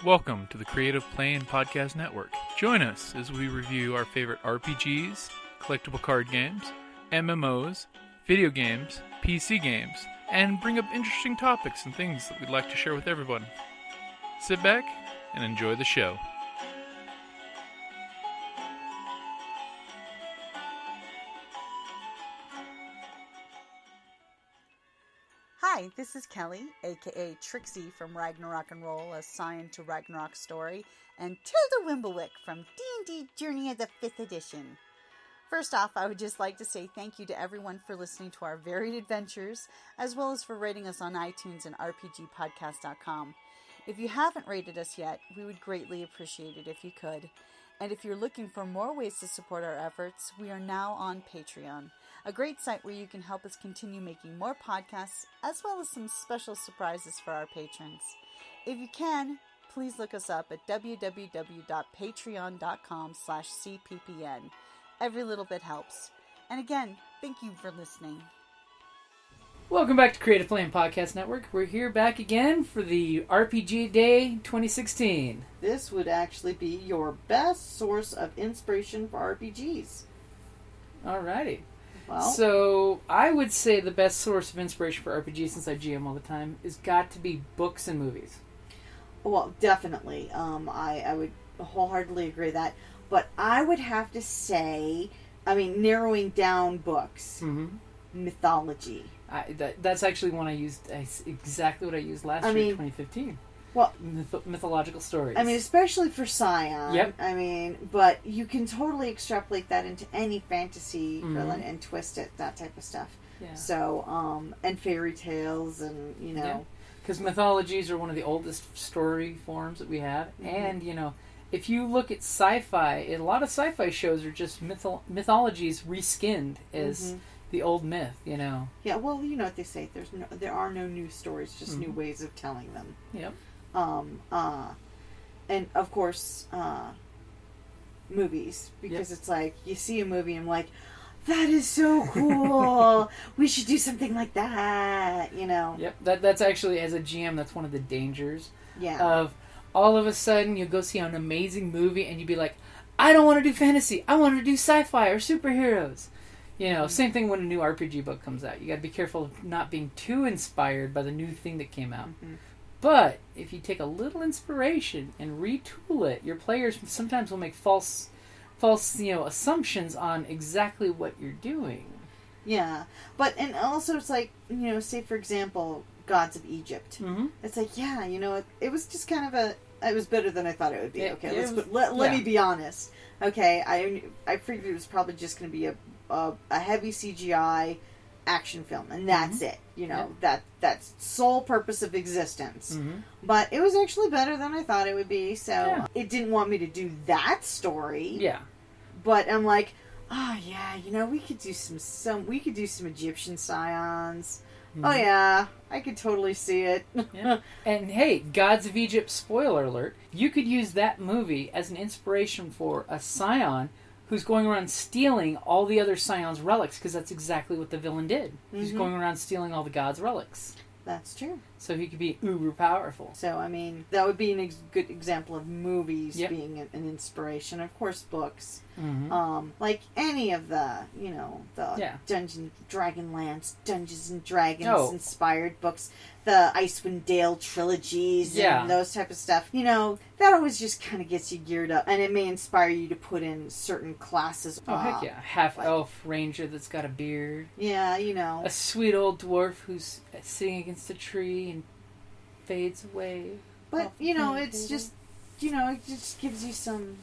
Welcome to the Creative Playing Podcast Network. Join us as we review our favorite RPGs, collectible card games, MMOs, video games, PC games, and bring up interesting topics and things that we'd like to share with everyone. Sit back and enjoy the show. Hi, this is Kelly, aka Trixie from Ragnarok and Roll, a Scion to Ragnarok story, and Tilda Wimblewick from D&D Journey of the 5th Edition. First off, I would just like to say thank you to everyone for listening to our varied adventures, as well as for rating us on iTunes and RPGpodcast.com. If you haven't rated us yet, we would greatly appreciate it if you could. And if you're looking for more ways to support our efforts, we are now on Patreon, a great site where you can help us continue making more podcasts, as well as some special surprises for our patrons. If you can, please look us up at www.patreon.com/cppn. Every little bit helps. And again, thank you for listening. Welcome back to Creative Playing Podcast Network. We're here back again for the RPGADay 2016. This would actually be your best source of inspiration for RPGs. Alrighty. Well, So, I would say the best source of inspiration for RPGs, since I GM all the time, is got to be books and movies. well, definitely. I would wholeheartedly agree with that. But I would have to say, narrowing down books, mythology. That's actually one I used, exactly what I used last year, 2015. Well, mythological stories. Especially for Scion. Yep. But you can totally extrapolate that into any fantasy and twist it, that type of stuff. Yeah. So, and fairy tales and, Because mythologies are one of the oldest story forms that we have. And, if you look at sci-fi, a lot of sci-fi shows are just mythologies reskinned as the old myth, Yeah, well, you know what they say. There are no new stories, just new ways of telling them. Yep. And of course, movies, because it's like, you see a movie and I'm like, that is so cool. We should do something like that, Yep. That's actually, as a GM, that's one of the dangers Yeah. of all of a sudden you go see an amazing movie and you'd be like, I don't want to do fantasy. I want to do sci-fi or superheroes. Same thing when a new RPG book comes out. You got to be careful of not being too inspired by the new thing that came out. But if you take a little inspiration and retool it, your players sometimes will make false assumptions on exactly what you're doing. Yeah. But, and also it's like, say for example, Gods of Egypt. It's like, it was just kind of it was better than I thought it would be. Let me be honest. Okay, I figured it was probably just going to be a heavy CGI action film, and that's it. That's sole purpose of existence. But it was actually better than I thought it would be. So it didn't want me to do that story. Yeah. But I'm like, we could do some Egyptian scions. Oh yeah, I could totally see it. Yeah. And hey, Gods of Egypt, spoiler alert, you could use that movie as an inspiration for a scion who's going around stealing all the other scions' relics, because that's exactly what the villain did. He's going around stealing all the gods' relics. That's true. So he could be uber powerful. So, that would be a good example of movies being an inspiration. Of course, books. Like any of the Dragonlance, Dungeons and Dragons inspired books. The Icewind Dale trilogies and those type of stuff. That always just kind of gets you geared up. And it may inspire you to put in certain classes. Oh, heck yeah. Half-elf ranger that's got a beard. Yeah, A sweet old dwarf who's sitting against a tree and fades away. But, it's just, it just gives you some,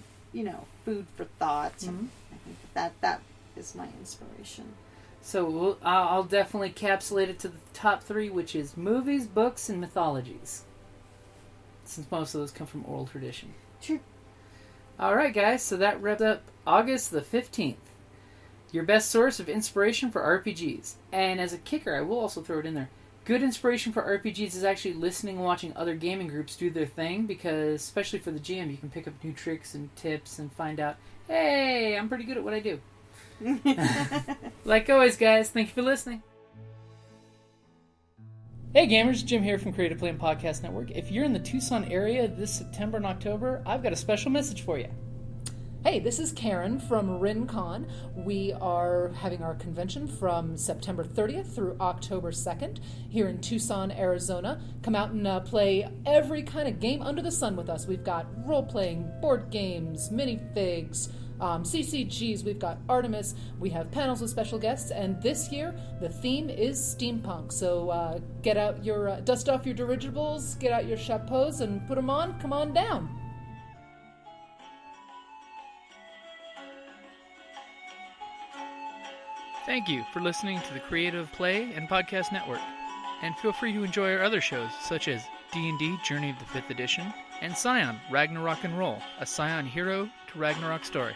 food for thought. And I think that is my inspiration. So I'll definitely capsulate it to the top three, which is movies, books, and mythologies. Since most of those come from oral tradition. True. Alright guys, so that wrapped up August the 15th. Your best source of inspiration for RPGs. And as a kicker, I will also throw it in there. Good inspiration for RPGs is actually listening and watching other gaming groups do their thing, because especially for the GM, you can pick up new tricks and tips and find out, hey, I'm pretty good at what I do. Like always, guys, thank you for listening. Hey gamers, Jim here from Creative Play and Podcast Network. If you're in the Tucson area this September and October, I've got a special message for you. Hey, this is Karen from RinCon. We are having our convention from September 30th through October 2nd here in Tucson, Arizona. Come out and play every kind of game under the sun with us. We've got role-playing, board games, minifigs, CCGs, we've got Artemis, we have panels with special guests, and this year the theme is steampunk. So get out your, dust off your dirigibles, get out your chapeaus and put them on, come on down. Thank you for listening to the Creative Play and Podcast Network. And feel free to enjoy our other shows, such as D&D Journey of the 5th Edition and Scion Ragnarok and Roll, a Scion hero to Ragnarok story.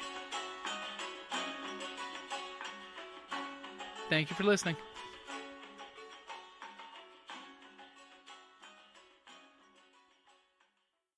Thank you for listening.